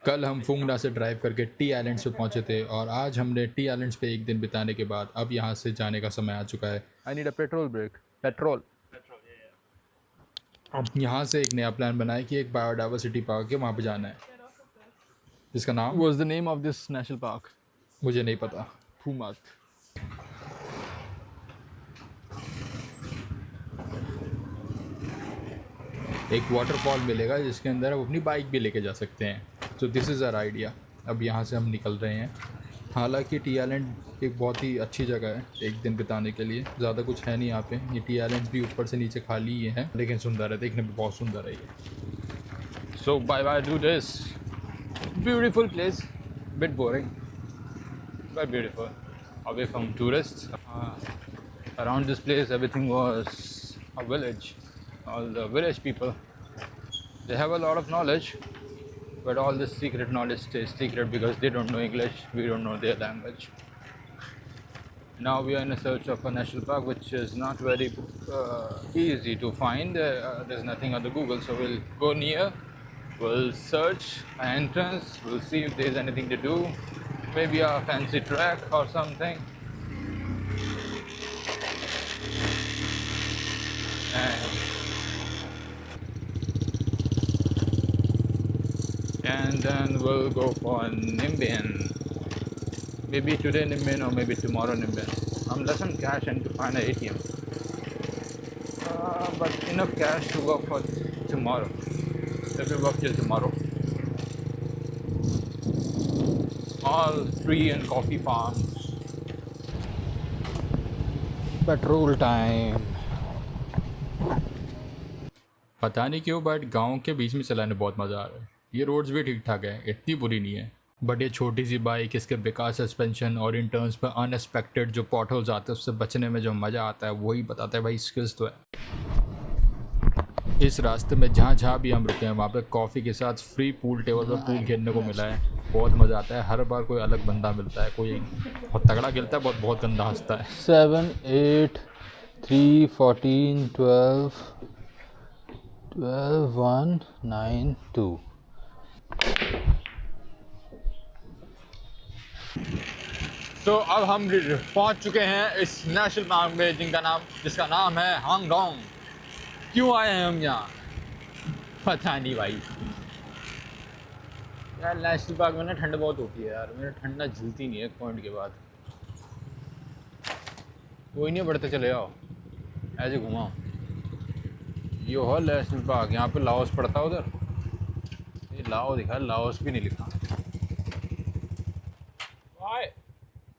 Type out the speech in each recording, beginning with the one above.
कल हम फुंगना से ड्राइव करके टी आइलैंड्स पे पहुंचे थे और आज हमने टी आइलैंड्स पे एक दिन बिताने के बाद अब यहाँ से जाने का समय आ चुका है। I need a petrol break. Petrol. अब यहाँ से एक नया प्लान बनाया कि एक बायोडाइवर्सिटी पार्क है, वहाँ पे जाना है, जिसका नाम What's the name of this national park? मुझे नहीं पता। Pumat. एक वाटरफॉल मिलेगा जिसके अंदर आप अपनी बाइक भी लेके जा सकते हैं। तो दिस इज़ आवर आइडिया। अब यहाँ से हम निकल रहे हैं। हालांकि टी आइलैंड एक बहुत ही अच्छी जगह है एक दिन बिताने के लिए। ज़्यादा कुछ है नहीं यहाँ पे। ये टी आइलैंड भी ऊपर से नीचे खाली ही है, लेकिन सुंदर है, देखने में बहुत सुंदर है ये। So bye to this beautiful place. Bit boring, but beautiful. Away from tourists. Around this place, everything was a village. All the village people, they have a lot of knowledge, but all this secret knowledge stays secret because they don't know English. We don't know their language. Now we are in a search of a national park, which is not very easy to find. There's nothing on the Google, so we'll go near. We'll search an entrance. We'll see if there's anything to do. Maybe a fancy track or something. And then we'll go for Nimbian. Maybe today Nimbian or maybe tomorrow Nimbian. I'm less on cash and to find an ATM. But enough cash to work for tomorrow. Let me work till tomorrow. All tree and coffee farms. Petrol time. पता नहीं क्यों but गांव के बीच में चलाने बहुत मज़ा आ रहा है। ये रोड्स भी ठीक ठाक है, इतनी बुरी नहीं है, बट ये छोटी सी बाइक, इसके बेकार सस्पेंशन और इन टर्न्स पर अनएक्सपेक्टेड जो पॉटहोल्स आते हैं उससे बचने में जो मज़ा आता है वही बताता है भाई स्किल्स तो है। इस रास्ते में जहाँ जहाँ भी हम रुके हैं वहाँ पे कॉफ़ी के साथ फ्री पूल टेबल पर पूल खेलने को मिला है। बहुत मज़ा आता है, हर बार कोई अलग बंदा मिलता है, कोई बहुत तगड़ा खेलता है, बहुत गंदा हंसता है। 7, 8, 3, 14, 12, 1, 9, 2. तो अब हम पहुंच चुके हैं इस नेशनल पार्क में जिसका नाम है हांगकांग। क्यों आए हैं हम यहाँ पता नहीं भाई। यार नेशनल पार्क में ना ठंड बहुत होती है यार, मेरा ठंड ना झिलती नहीं है एक पॉइंट के बाद। कोई नहीं, बढ़ते चले आओ, ऐसे घुमाओ। ये हो नेशनल पार्क, यहाँ पे लाओस पड़ता है उधर। ये लाओ दिखा, लाओस भी नहीं लिखा।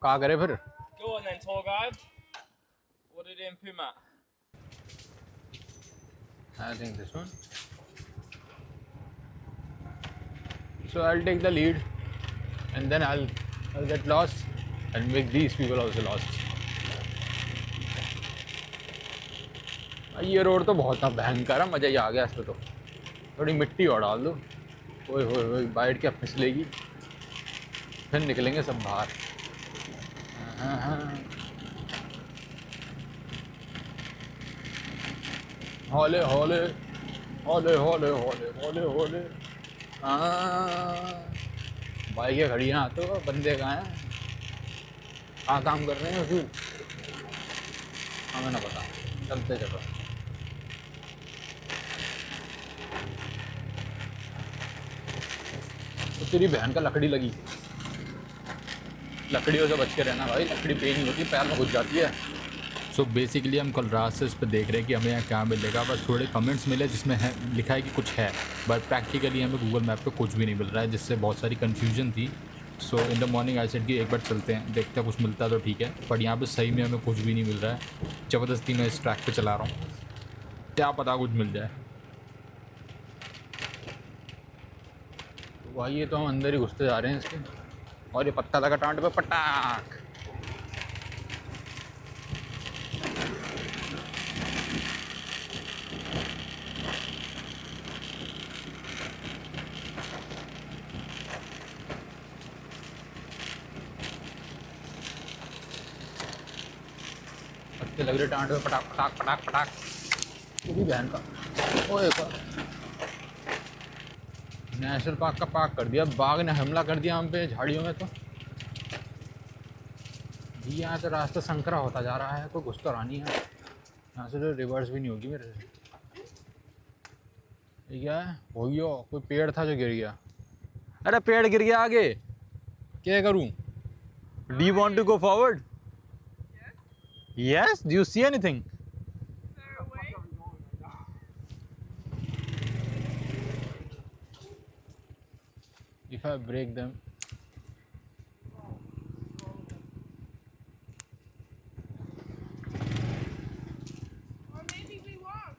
कहाँ करे फिर? Go on then, tour guide. What did in Puma? I think this one. So I'll take the lead, and then I'll get lost and make these people also lost. ये रोड तो बहुत ना भयंकर है, मज़ा ही आ गया इसमें तो। थोड़ी मिट्टी और डाल दो, ओए होए होए, बाइट क्या फिसलेगी, फिर निकलेंगे सब बाहर। हौले हौले हौले हौले हौले हौले हौले। बाइकें खड़ी हैं, तो बंदे कहाँ हैं, कहाँ काम कर रहे हैं क्यों हमें ना पता। चलते चलो। तो तेरी बहन का लकड़ी लगी, लकड़ियों से बच के रहना भाई, लकड़ी पेन होती है, पैर में घुस जाती है। सो बेसिकली हम कल रात से इस पर देख रहे हैं कि हमें यहाँ क्या मिलेगा। बस थोड़े कमेंट्स मिले जिसमें है लिखा है कि कुछ है, बट प्रैक्टिकली हमें गूगल मैप पे कुछ भी नहीं मिल रहा है, जिससे बहुत सारी कन्फ्यूजन थी। So in the morning I said कि एक बार चलते हैं, देखते हैं कुछ मिलता है तो ठीक है, बट यहाँ पे सही में हमें कुछ भी नहीं मिल रहा है। ज़बरदस्ती मैं इस ट्रैक पे चला रहा हूँ, क्या पता कुछ मिल जाए। तो भाई ये तो हम अंदर ही घुसते जा रहे हैं इसके, और ये पत्ता लगा टांट पे पटाख। पत्ते लग रहे टांट पे पटाख पटाख पटाख पटाख। तेरी बहन का। ओए नेशनल पार्क का पार्क कर दिया, बाघ ने हमला कर दिया हम पे झाड़ियों में। तो जी यहाँ तो रास्ता संकरा होता जा रहा है, कोई घुस तो रहा नहीं है यहाँ से, तो रिवर्स भी नहीं होगी मेरे से। ये क्या है भैया, कोई पेड़ था जो गिर गया। अरे पेड़ गिर गया आगे, क्या करूँ? Do you want to go forward? Yes, do you see anything? If I break them, Or maybe we walk.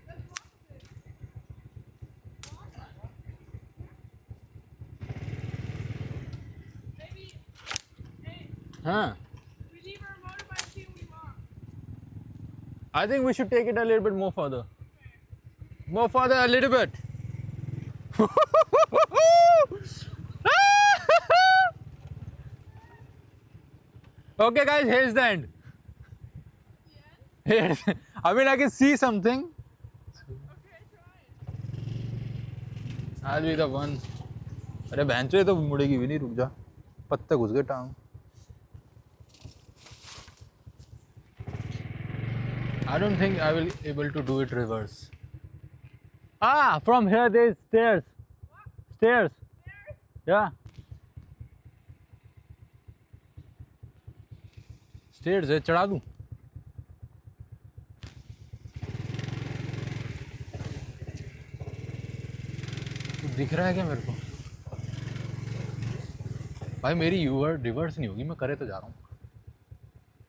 Let's walk a bit. Maybe, hey, हाँ, we leave our motorbike here and we walk. I think we should take it a little bit more further. More further a little bit. Okay guys, here's the end. Here's, I mean I can see something. Okay, try it. I'll be the one. अरे भैंचो ये तो मुड़ेगी भी नहीं, रुक जा, पत्ते घुस गए टांग। I don't think I will able to do it reverse. Ah, from here there is stairs. Stairs. Yeah. Stairs है, चढ़ा दूं? कुछ दिख रहा है क्या मेरे को? भाई मेरी यूवर रिवर्स नहीं होगी, मैं करे तो जा रहा हूँ।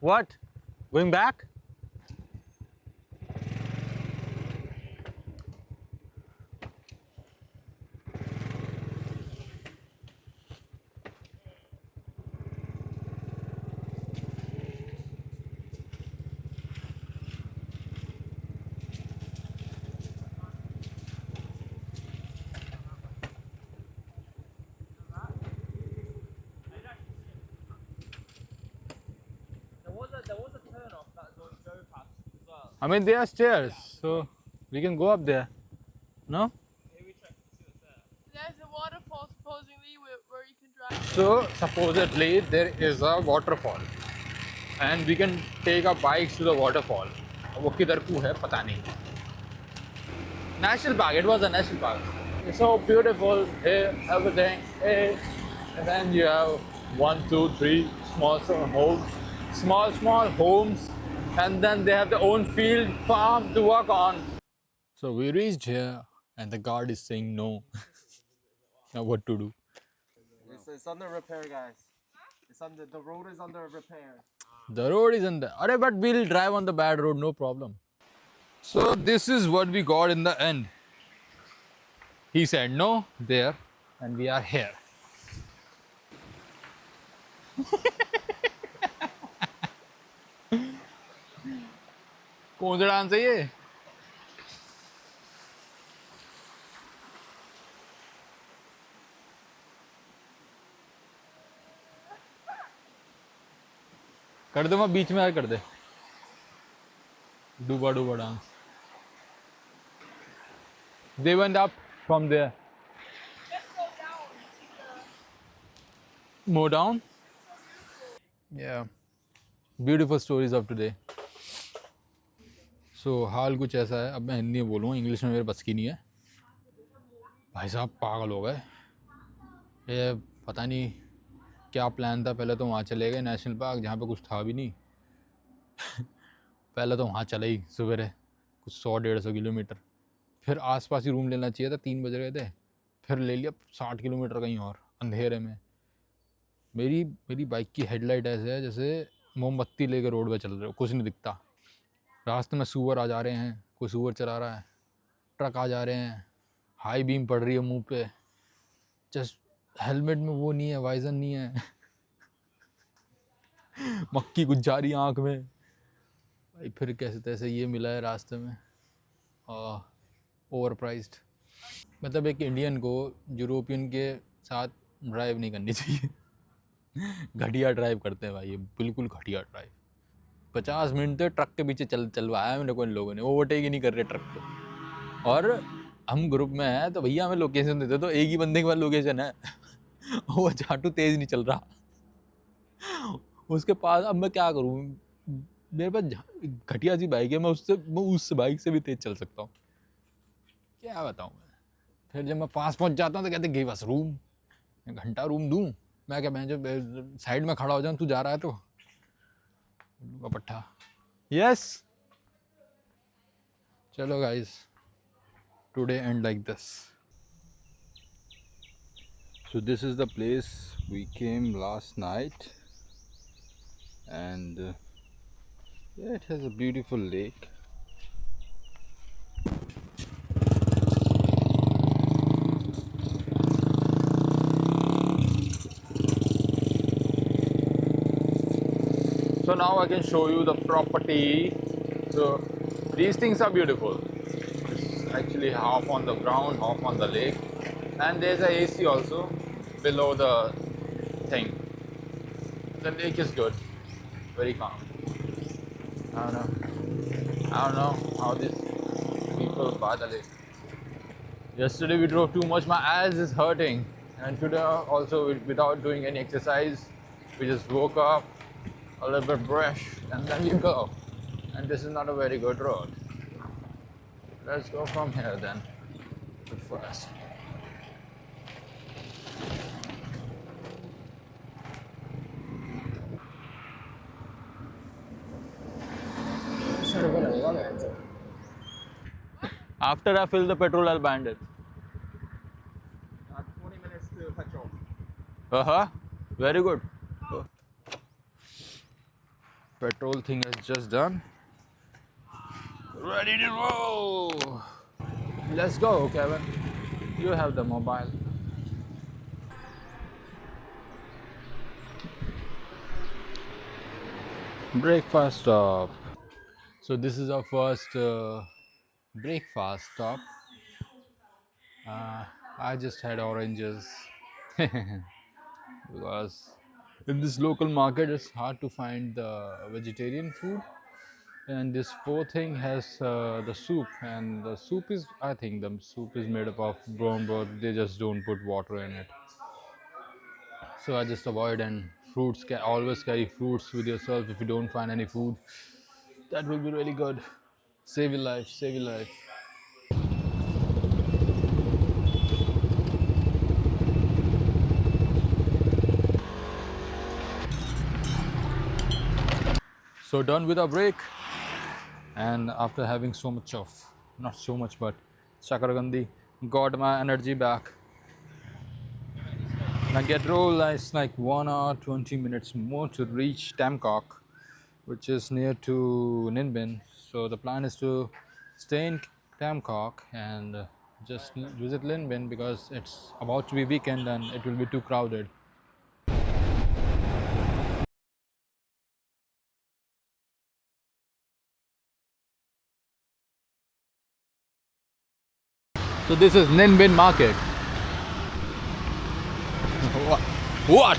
What? Going back? There was a turn off that Joe passed as well. I mean there are stairs, so we can go up there. No? Here we check to see what's there. There's a waterfall supposedly where you can drive. So supposedly there is a waterfall and we can take our bikes to the waterfall. वो किधर को है पता नहीं। National park. It was a national park. It's so beautiful here, everything. Hey. And then you have 1, 2, 3 small homes, and then they have their own field farm to work on. So we reached here, and the guard is saying no. Now what to do? It's under repair, guys. It's under the road is under repair. The road is in the. Arey, but we'll drive on the bad road, no problem. So this is what we got in the end. He said no there, and we are here. कौन सा dance है ये? कर दो, मैं बीच में कर दे, डूबा डूबा dance. They went up from there. Let's go down. More down? Yeah. Beautiful stories of today. So हाल कुछ ऐसा है, अब मैं हिंदी में बोलूँगा, इंग्लिश में मेरे बस की नहीं है। भाई साहब पागल हो गए, ये पता नहीं क्या प्लान था। पहले तो वहाँ चले गए नेशनल पार्क जहाँ पे कुछ था भी नहीं। पहले तो वहाँ चले ही सवेरे कुछ 100-150 किलोमीटर, फिर आसपास ही रूम लेना चाहिए था, 3 बज रहे थे, फिर ले लिया 60 किलोमीटर कहीं और अंधेरे में। मेरी बाइक की हेडलाइट ऐसे है जैसे मोमबत्ती लेकर रोड पे चल रहे हो, कुछ नहीं दिखता। रास्ते में सूअर आ जा रहे हैं, कोई सूअर चला रहा है, ट्रक आ जा रहे हैं, हाई बीम पड़ रही है मुंह पे, जस्ट हेलमेट में वो नहीं है, वाइजर नहीं है, मक्खी कुछ जा रही है आँख में। भाई फिर कैसे तैसे ये मिला है रास्ते में, ओवर प्राइस्ड। मतलब एक इंडियन को यूरोपियन के साथ ड्राइव नहीं करनी चाहिए। घटिया ड्राइव करते हैं भाई ये, बिल्कुल घटिया ड्राइव। 50 मिनट तक ट्रक के पीछे चलवाया मैंने को इन लोगों ने, ओवरटेक ही नहीं कर रहे ट्रक को। और हम ग्रुप में हैं तो भैया हमें लोकेशन देते, तो एक ही बंदे के पास लोकेशन है वो चाटू तेज नहीं चल रहा उसके पास। अब मैं क्या करूँ, मेरे पास घटिया सी बाइक है, मैं उस बाइक से भी तेज चल सकता हूँ, क्या बताऊँ मैं। फिर जब मैं पास पहुँच जाता हूँ तो कहते गई बस रूम, घंटा रूम दूँ मैं, क्या मैं जब साइड में खड़ा हो जाऊँ तू जा रहा है तो लूँगा पट्टा। यस चलो guys, today and like this. So this is the place we came last night, and yeah, it has a beautiful lake. So now I can show you the property. So these things are beautiful. It's actually half on the ground, half on the lake, and there's a AC also below the thing. The lake is good, very calm. I don't know how these people buy the lake. Yesterday we drove too much, my ass is hurting, and today also without doing any exercise, we just woke up, a little bit brush, and then we go. And this is not a very good road. Let's go from here then to first. After I fill the petrol, I'll bind it. 20 minutes to petrol. Uh-huh. Very good. Petrol thing is just done. Ready to roll. Let's go, Kevin. You have the mobile. Breakfast stop. So this is our first breakfast stop. I just had oranges because in this local market it's hard to find the vegetarian food, and this fourth thing has the soup, and the soup is, I think the soup is made up of brown broth, they just don't put water in it, so I just avoid. And fruits, always carry fruits with yourself if you don't find any food. That will be really good. Save your life, save your life. So done with our break, and after having so much of, not so much, but Chakaragandhi, got my energy back. Now get roll, it's like 1 hour 20 minutes more to reach Tamcock, which is near to Ninbin. So the plan is to stay in Tamcock and just visit Ninbin because it's about to be weekend and it will be too crowded. So this is Ninbin Market. What?